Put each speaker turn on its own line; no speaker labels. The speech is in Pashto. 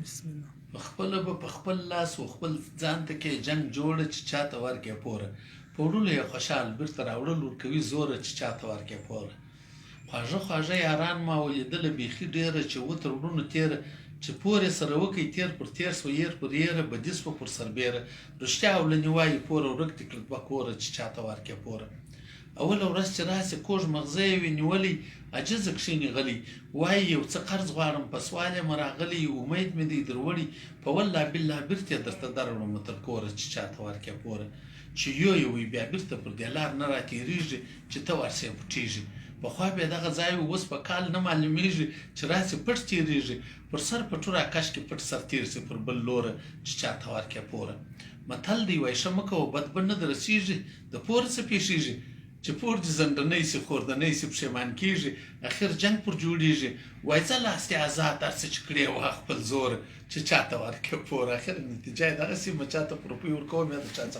بسم الله.
خپله به په خپل لاس و خپل ځان ته کې جنګ جوړه چې چاته ورکې پوره په وړلو یې خوشحال بیرته راوړل ورکوي زوره چې چاته ورکې پوره خواږه خواږه یاران ما ولیدله بیخي ډېره چې و تر وړونو تېره چې پور یې سره وکئ تېر پر تېر سو ير پر يره بدي سوه پر سربېره رښتیا اولنې وایي پوره ورک دې کړل دوه کوره چې چاته ورکې پوره اوله ورځ چې راسې کوږ مغزه یې وي نیولی عجزه کښېني غلی وایي یو څه قرض غواړم په سوال یم راغلی امید مې دی در وړي په والله بالله بیرته یې درته دروړم تر کوره چې چاته ورکې پوره چې یو یې وي بیا بیرته پر دې لار نه راتېرېږي چې ته ورسې پټېږي پخوا بیا دغه ځای و اوس په کال نه معلومېږي چې راسې پټ تېرېږي پر سر پټو راکش کې پټ سر تېر سي پر بل لوره چې چاته ورکې پوره متل دی وایي ښه مه کوه بد به نه در رسېږي د پوره څه پېښېږي چې پور دې زندنۍ سي خوردنۍ سي پښېمان کېږي اخر جنګ پر جوړېږي وایي ځه لاس دې ازاد هر څه چې کړې وه خپل زوره چې چاته ورکې پوره اخر نتیجه یې دغسې ما چاته په روپۍ ورکوم یا د چا څخه